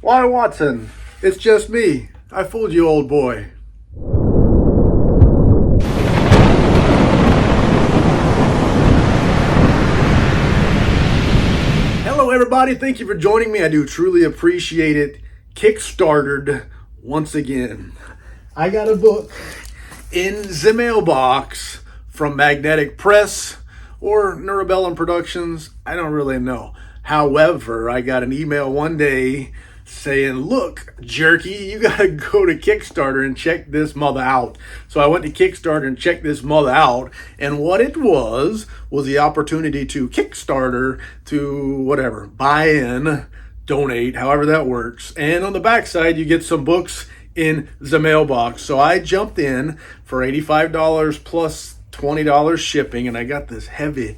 Why, Watson? It's just me. I fooled you, old boy. Hello, everybody. Thank you for joining me. I do truly appreciate it. Kickstartered once again. I got a book in the mailbox from Magnetic Press or Neurobellum Productions. I don't really know. However, I got an email one day saying, look, jerky, you gotta go to Kickstarter and check this mother out. So I went to Kickstarter and checked this mother out, and what it was the opportunity to Kickstarter to whatever, buy in, donate, however that works. And on the backside, you get some books in the mailbox. So I jumped in for $85 plus $20 shipping, and I got this heavy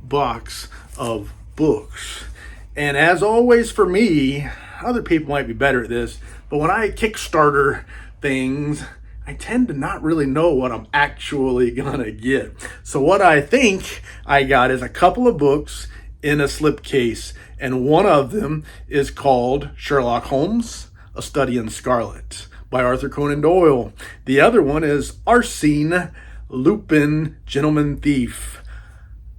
box of books. And as always for me, other people might be better at this, but when I Kickstarter things, I tend to not really know what I'm actually gonna get. So what I think I got is a couple of books in a slipcase, and one of them is called Sherlock Holmes, A Study in Scarlet by Arthur Conan Doyle. The other one is Arsène, Lupin, Gentleman Thief.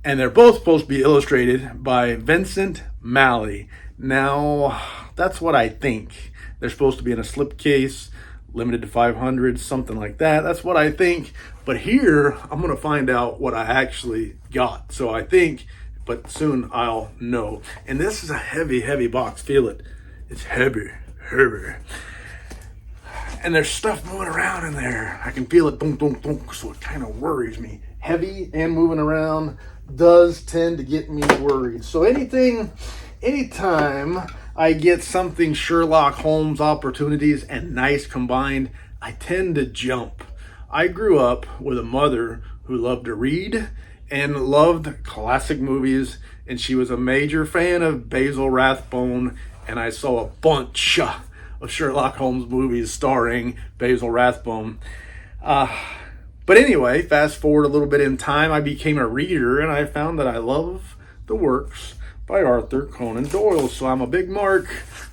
And they're both supposed to be illustrated by Vincent Malley. Now, that's what I think. They're supposed to be in a slipcase, limited to 500, something like that. That's what I think. But here, I'm going to find out what I actually got. So I think, but soon I'll know. And this is a heavy box. Feel it. It's heavy. And there's stuff moving around in there. I can feel it, boom, so it kind of worries me. Heavy and moving around does tend to get me worried. So anytime I get something Sherlock Holmes opportunities and nice combined, I tend to jump. I grew up with a mother who loved to read and loved classic movies, and she was a major fan of Basil Rathbone, and I saw a bunch of Sherlock Holmes movies starring Basil Rathbone. But anyway, fast forward a little bit in time, I became a reader, and I found that I love the works by Arthur Conan Doyle. So I'm a big mark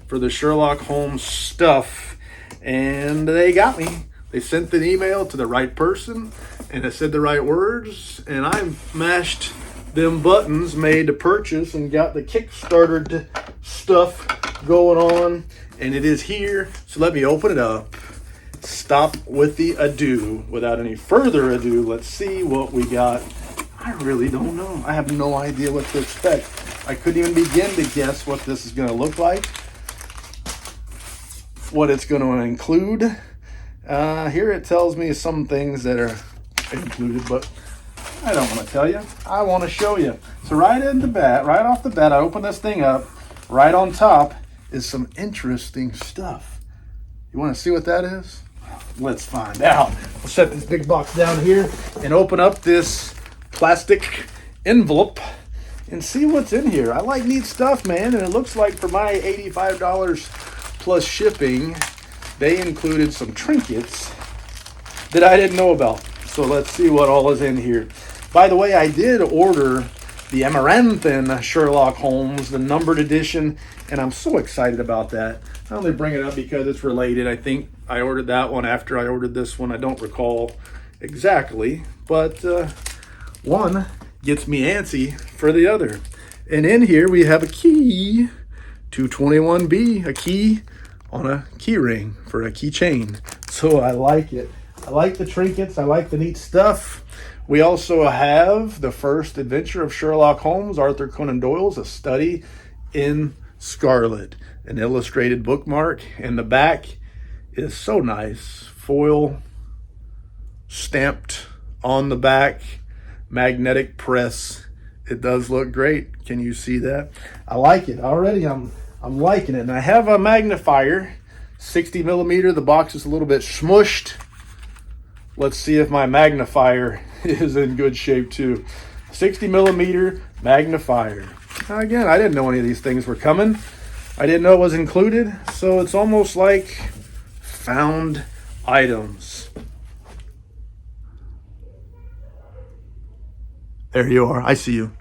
for the Sherlock Holmes stuff. And they got me. They sent an email to the right person, and it said the right words, and I mashed them buttons made to purchase and got the Kickstarter stuff going on, and it is here. So let me open it up. Stop with the ado. Without any further ado, let's see what we got. I really don't know. I have no idea what to expect. I couldn't even begin to guess what this is going to look like, what it's going to include. Here it tells me some things that are included, but I don't want to tell you. I want to show you. So right off the bat, I open this thing up. Right on top is some interesting stuff. You want to see what that is? Let's find out. We'll set this big box down here and open up this plastic envelope and see what's in here. I like neat stuff, man, and it looks like for my $85 plus shipping, they included some trinkets that I didn't know about. So let's see what all is in here. By the way, I did order the Amaranthine Sherlock Holmes, the numbered edition, and I'm so excited about that. I only bring it up because it's related. I think I ordered that one after I ordered this one. I don't recall exactly, but one gets me antsy for the other. And in here we have a key, 221B, a key on a key ring for a keychain. So I like it. I like the trinkets. I like the neat stuff. We also have the first adventure of Sherlock Holmes, Arthur Conan Doyle's A Study in Scarlet, an illustrated bookmark, and the back is so nice. Foil stamped on the back, magnetic press. It does look great. Can you see that? I like it already. I'm liking it. And I have a magnifier, 60 millimeter. The box is a little bit smushed. Let's see if my magnifier is in good shape too. 60 millimeter magnifier. Now again, I didn't know any of these things were coming. I didn't know it was included, so it's almost like found items. There you are. I see you.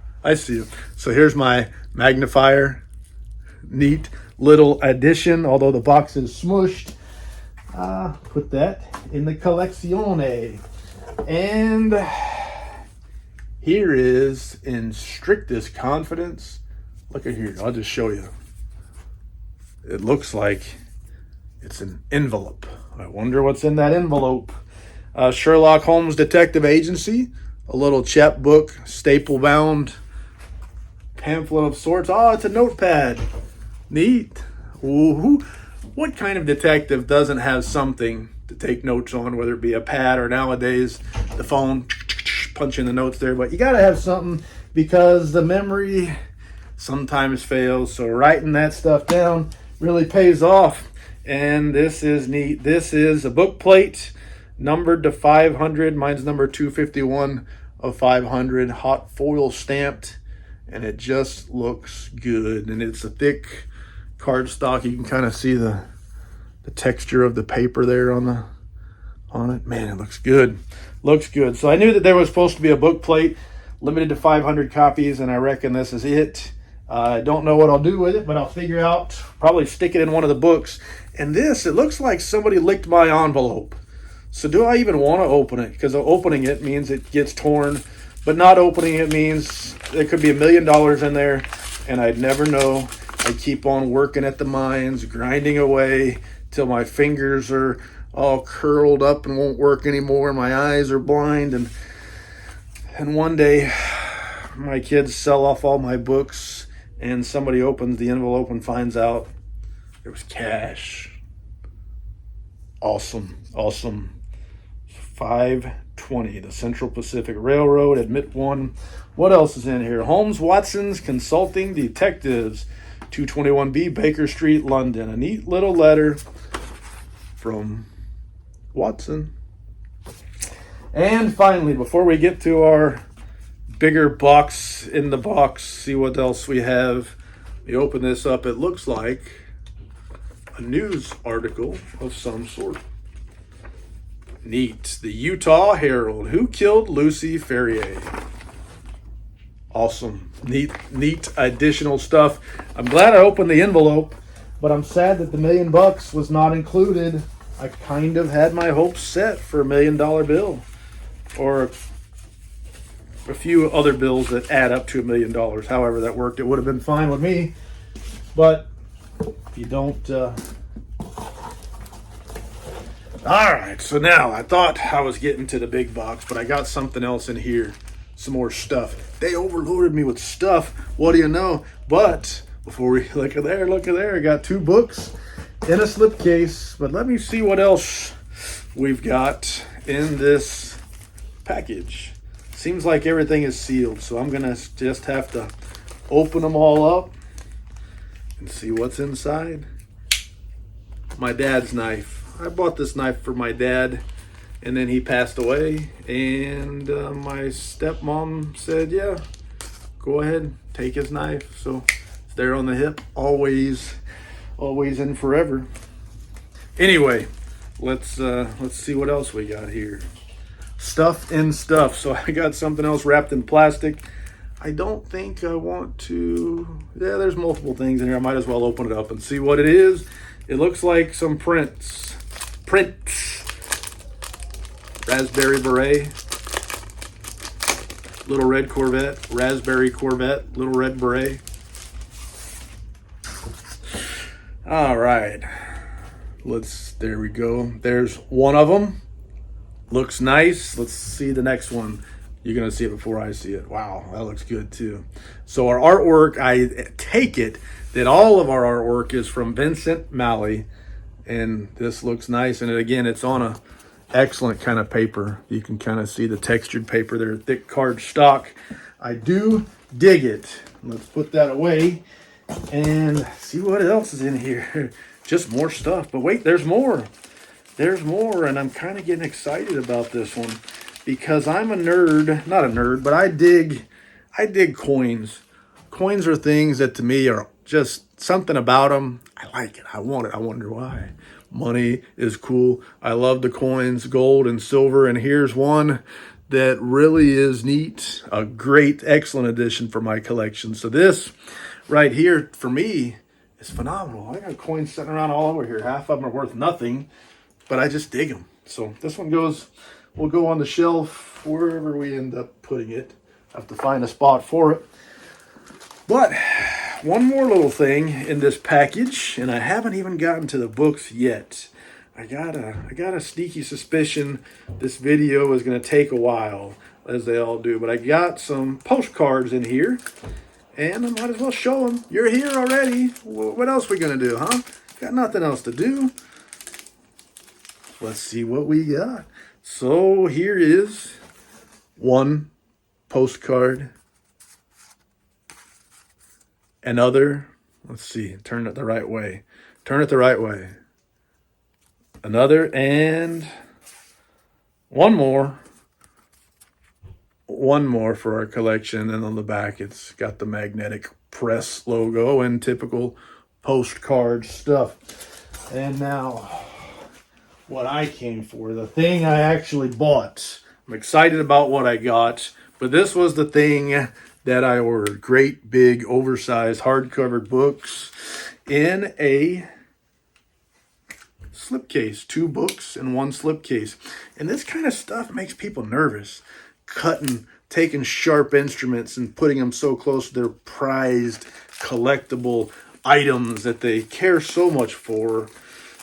So here's my magnifier. Neat. little addition, although the box is smushed. Put that in the collezione. And here is, in strictest confidence, look at here, I'll just show you. It looks like it's an envelope. I wonder what's in that envelope. Sherlock Holmes Detective Agency, a little chapbook, staple bound pamphlet of sorts. Oh, it's a notepad. Neat. Ooh, what kind of detective doesn't have something to take notes on, whether it be a pad or nowadays the phone, punching the notes there? But you got to have something because the memory sometimes fails. So writing that stuff down really pays off. And this is neat. This is a book plate numbered to 500. Mine's number 251 of 500, hot foil stamped, and it just looks good. And it's a thick cardstock. You can kind of see the texture of the paper there on it. Man, it looks good. Looks good. So I knew that there was supposed to be a book plate limited to 500 copies, and I reckon this is it. I don't know what I'll do with it, but I'll figure out, probably stick it in one of the books. And this, it looks like somebody licked my envelope. So do I even want to open it? Because opening it means it gets torn, but not opening it means there could be $1 million in there, and I'd never know. I keep on working at the mines, grinding away till my fingers are all curled up and won't work anymore. My eyes are blind, and one day my kids sell off all my books, and somebody opens the envelope and finds out there was cash. Awesome. 520, the Central Pacific Railroad, admit one. What else is in here? Holmes Watson's Consulting Detectives, 221B Baker Street, London. A neat little letter from Watson. And finally, before we get to our bigger box in the box, see what else we have. We open this up. It looks like a news article of some sort. Neat. The Utah Herald. Who killed Lucy Ferrier? Awesome. Neat additional stuff. I'm glad I opened the envelope, but I'm sad that the $1 million was not included. I kind of had my hopes set for $1 million bill, or a few other bills that add up to $1 million. However that worked, it would have been fine with me. But if you don't... All right, so now I thought I was getting to the big box, but I got something else in here. Some more stuff. They overloaded me with stuff. What do you know? But before we look at there, I got 2 books in a slipcase. But let me see what else we've got in this package. Seems like everything is sealed, so I'm gonna just have to open them all up and see what's inside. My dad's knife. I bought this knife for my dad, and then he passed away, and my stepmom said, yeah, go ahead, take his knife. So it's there on the hip, always and forever. Anyway, let's see what else we got here. Stuff in stuff. So I got something else wrapped in plastic. I don't think I want to... Yeah, there's multiple things in here. I might as well open it up and see what it is. It looks like some prints. Raspberry Beret. Little Red Corvette. Raspberry Corvette. Little Red Beret. All right. There we go. There's one of them. Looks nice. Let's see the next one. You're going to see it before I see it. Wow, that looks good too. So our artwork, I take it that all of our artwork is from Vincent Malley. And this looks nice. And again, it's on a excellent kind of paper. You can kind of see the textured paper there, thick card stock. I do dig it. Let's put that away and see what else is in here. Just more stuff. But wait, there's more. There's more, and I'm kind of getting excited about this one because I'm a nerd. Not a nerd, but I dig coins. Coins are things that to me are just something about them. I like it. I want it. I wonder why. Money is cool. I love the coins, gold and silver, and here's one that really is neat. A great, excellent addition for my collection. So this right here, for me, is phenomenal. I got coins sitting around all over here. Half of them are worth nothing, but I just dig them. So this one will go on the shelf wherever we end up putting it. I have to find a spot for it. But one more little thing in this package, and I haven't even gotten to the books yet. I got a sneaky suspicion this video is going to take a while, as they all do. But I got some postcards in here, and I might as well show them. You're here already. What else we going to do, huh? Got nothing else to do. Let's see what we got. So here is one postcard. Another. Let's see. Turn it the right way. Turn it the right way. Another, and one more for our collection. And on the back it's got the magnetic press logo and typical postcard stuff. And now what I came for, the thing I actually bought. I'm excited about what I got, but this was the thing that I ordered. Great big oversized hardcover books in a slipcase. 2 books in one slipcase. And this kind of stuff makes people nervous. Taking sharp instruments and putting them so close to their prized collectible items that they care so much for.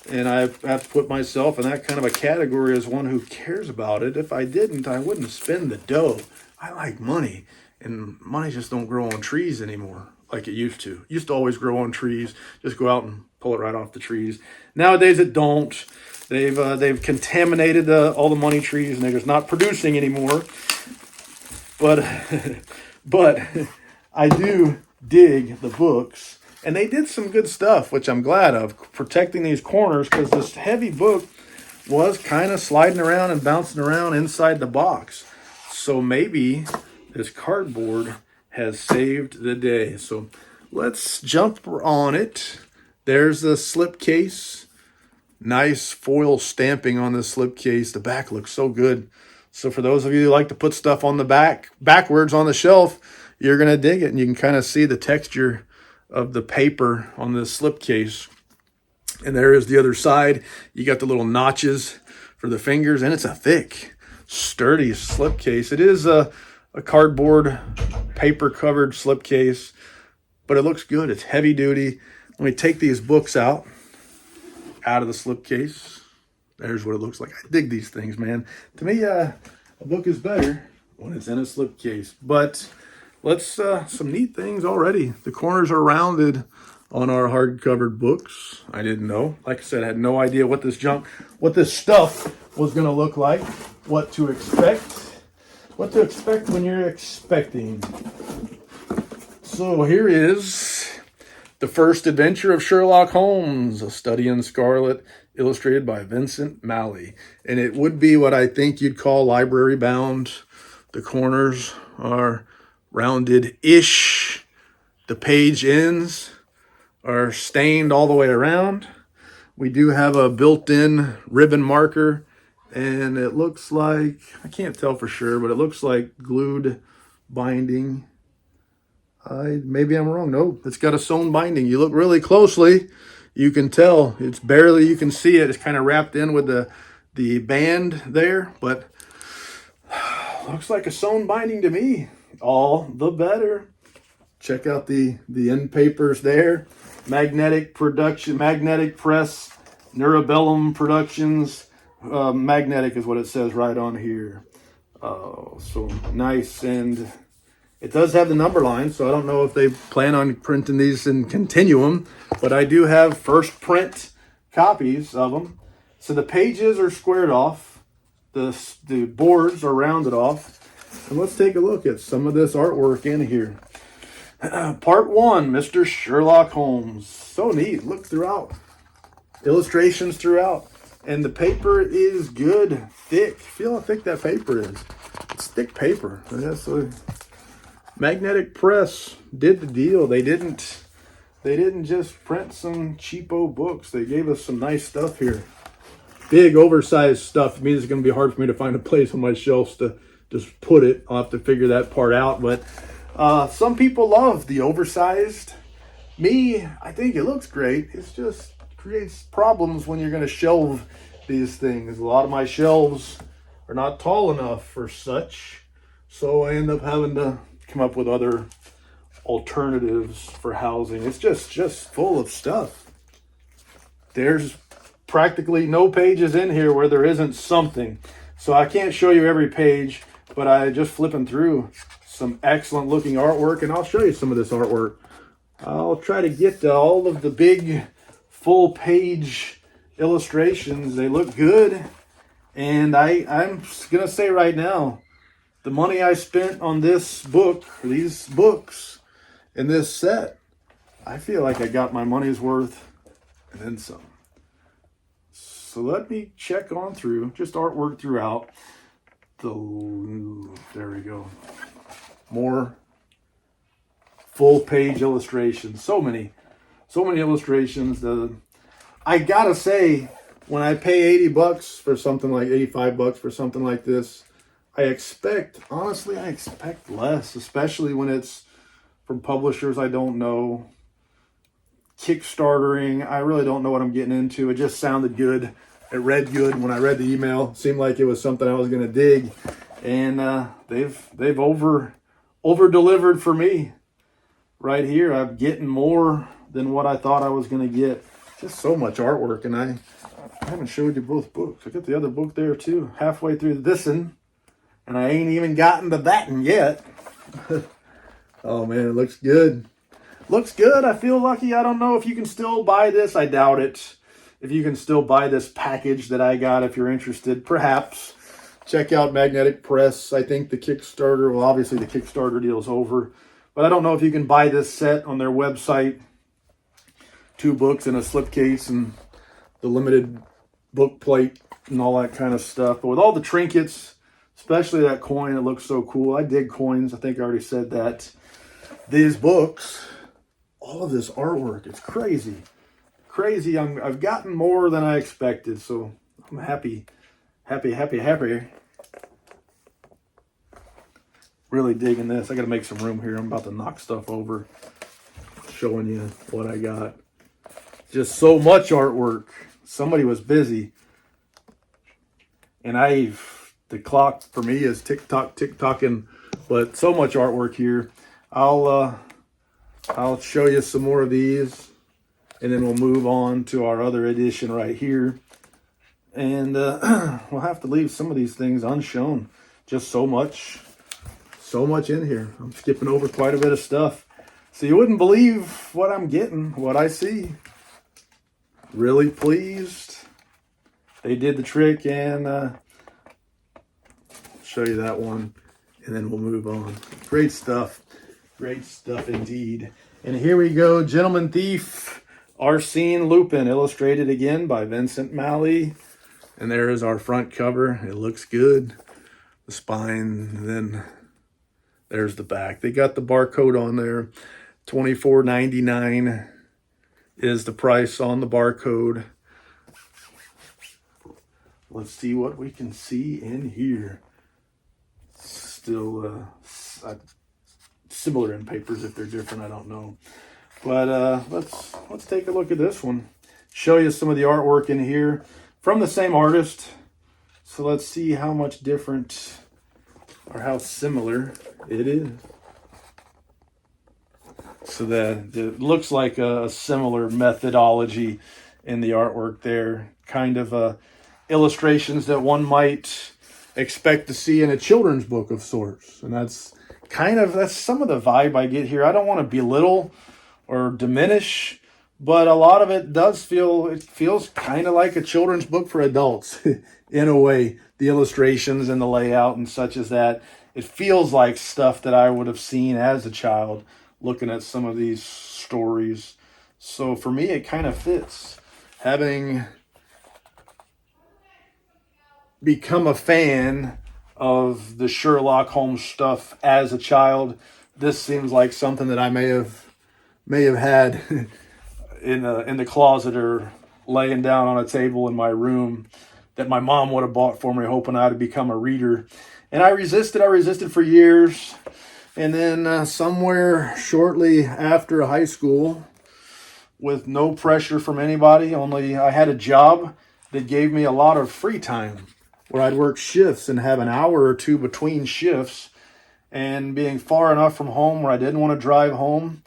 And I have to put myself in that kind of a category as one who cares about it. If I didn't, I wouldn't spend the dough. I like money, and money just don't grow on trees anymore like it used to. It used to always grow on trees. Just go out and pull it right off the trees. Nowadays it don't. They've contaminated all the money trees, and they're just not producing anymore. But I do dig the books, and they did some good stuff, which I'm glad of, protecting these corners, because this heavy book was kind of sliding around and bouncing around inside the box. So maybe this cardboard has saved the day. So let's jump on it. There's the slipcase. Nice foil stamping on the slipcase. The back looks so good. So for those of you who like to put stuff on the backwards on the shelf, you're going to dig it. And you can kind of see the texture of the paper on this slipcase. And there is the other side. You got the little notches for the fingers, and it's a thick, sturdy slipcase. It is a cardboard, paper-covered slipcase, but it looks good. It's heavy duty. Let me take these books out of the slipcase. There's what it looks like. I dig these things, man. To me, a book is better when it's in a slipcase. But let's some neat things already. The corners are rounded on our hard-covered books. I didn't know. Like I said, I had no idea what this stuff was going to look like, what to expect when you're expecting. So here is The First Adventure of Sherlock Holmes, A Study in Scarlet, illustrated by Vincent Malley. And it would be what I think you'd call library bound. The corners are rounded-ish. The page ends are stained all the way around. We do have a built-in ribbon marker, and it looks like, I can't tell for sure, but it looks like glued binding. Maybe I'm wrong. No, it's got a sewn binding. You look really closely, you can tell. It's barely, you can see it. It's kind of wrapped in with the band there, but looks like a sewn binding to me. All the better. Check out the end papers there. Magnetic press, Neurobellum Productions. Magnetic is what it says right on here. So nice, and it does have the number line, so I don't know if they plan on printing these in continuum, but I do have first print copies of them. So the pages are squared off, the boards are rounded off, and let's take a look at some of this artwork in here. Part 1, Mr. Sherlock Holmes. So neat. Look throughout. Illustrations throughout. And the paper is good. Thick. Feel how thick that paper is. It's thick paper. That's a magnetic press did the deal. They didn't just print some cheapo books. They gave us some nice stuff here. Big oversized stuff. It means it's going to be hard for me to find a place on my shelves to just put it. I'll have to figure that part out. But some people love the oversized Me, I think it looks great. It's just creates problems when you're going to shelve these things. A lot of my shelves are not tall enough for such, so I end up having to come up with other alternatives for housing. It's just full of stuff. There's practically no pages in here where there isn't something. So I can't show you every page, but I just flipping through some excellent looking artwork, and I'll show you some of this artwork. I'll try to get to all of the big full page illustrations. They look good. And I'm going to say right now, the money I spent on this book, or these books, in this set, I feel like I got my money's worth and then some. So let me check on through, just artwork throughout. There we go. More full page illustrations. So many illustrations. I gotta say, when I pay $80 for something like $85 for something like this, honestly, I expect less, especially when it's from publishers I don't know. Kickstartering, I really don't know what I'm getting into. It just sounded good. It read good when I read the email. It seemed like it was something I was going to dig, and they've over delivered for me. Right here, I'm getting more than what I thought I was going to get. Just so much artwork, and I haven't showed you both books. I got the other book there too, halfway through this'n, and I ain't even gotten to that'n yet. Oh man, it looks good. Looks good. I feel lucky. I don't know if you can still buy this. I doubt it. If you can still buy this package that I got, if you're interested, perhaps check out Magnetic Press. I think the Kickstarter, well, obviously the Kickstarter deal is over, but I don't know if you can buy this set on their website. 2 books and a slipcase and the limited book plate and all that kind of stuff. But with all the trinkets, especially that coin, it looks so cool. I dig coins. I think I already said that. These books, all of this artwork, it's crazy. Crazy. I've gotten more than I expected, so I'm happy. Really digging this. I got to make some room here. I'm about to knock stuff over, showing you what I got. Just so much artwork. Somebody was busy. And the clock for me is tick-tocking, but so much artwork here. I'll show you some more of these, and then we'll move on to our other edition right here. And we'll have to leave some of these things unshown. Just so much in here. I'm skipping over quite a bit of stuff. So you wouldn't believe what I'm getting, what I see. Really pleased. They did the trick, and show you that one, and then we'll move on. Great stuff. Great stuff indeed. And here we go, Gentleman Thief, Arsène Lupin, illustrated again by Vincent Malley. And there is our front cover. It looks good. The spine, then there's the back. They got the barcode on there. $24.99 is the price on the barcode. Let's see what we can see in here. Still similar in papers. If they're different, I don't know. But let's take a look at this one. Show you some of the artwork in here from the same artist. So let's see how much different or how similar it is. So that it looks like a similar methodology in the artwork there. Kind of illustrations that one might expect to see in a children's book of sorts. And that's some of the vibe I get here. I don't want to belittle or diminish, but a lot of it feels kind of like a children's book for adults in a way. The illustrations and the layout and such as that. It feels like stuff that I would have seen as a child looking at some of these stories. So for me, it kind of fits. Having become a fan of the Sherlock Holmes stuff as a child, this seems like something that I may have had in the closet or laying down on a table in my room that my mom would have bought for me, hoping I'd become a reader. And I resisted for years. And then somewhere shortly after high school, with no pressure from anybody. Only I had a job that gave me a lot of free time where I'd work shifts and have an hour or two between shifts. And being far enough from home where I didn't want to drive home,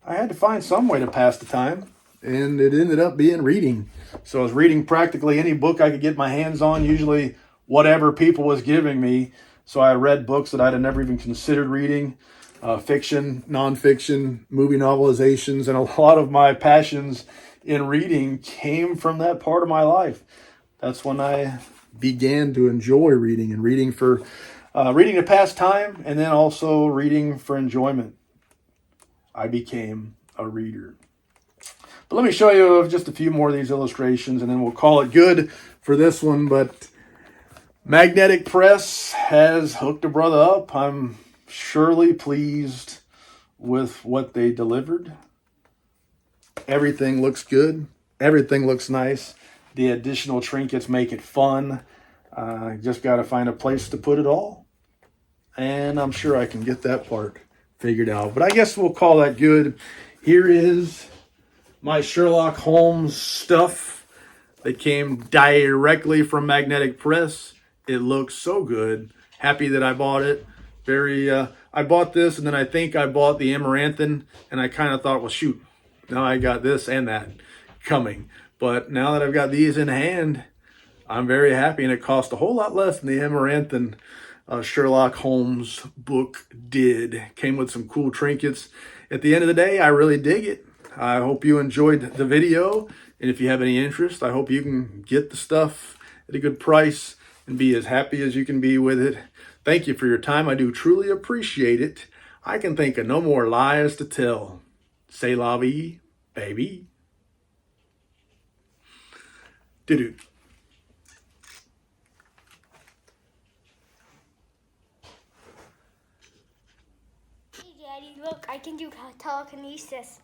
I had to find some way to pass the time. And it ended up being reading. So I was reading practically any book I could get my hands on, usually whatever people was giving me. So I read books that I'd have never even considered reading, fiction, nonfiction, movie novelizations, and a lot of my passions in reading came from that part of my life. That's when I began to enjoy reading, and reading to pass time, and then also reading for enjoyment. I became a reader. But let me show you just a few more of these illustrations, and then we'll call it good for this one. But Magnetic Press has hooked a brother up. I'm surely pleased with what they delivered. Everything looks good. Everything looks nice. The additional trinkets make it fun. Just got to find a place to put it all. And I'm sure I can get that part figured out. But I guess we'll call that good. Here is my Sherlock Holmes stuff that came directly from Magnetic Press. It looks so good. Happy that I bought it. I bought this, and then I think I bought the Amaranthin, and I kind of thought, well, shoot, now I got this and that coming. But now that I've got these in hand, I'm very happy, and it cost a whole lot less than the Amaranthin Sherlock Holmes book did. Came with some cool trinkets. At the end of the day, I really dig it. I hope you enjoyed the video, and if you have any interest, I hope you can get the stuff at a good price and be as happy as you can be with it. Thank you for your time. I do truly appreciate it. I can think of no more lies to tell. C'est la vie, baby. Doo-doo. Hey, Daddy, look, I can do telekinesis.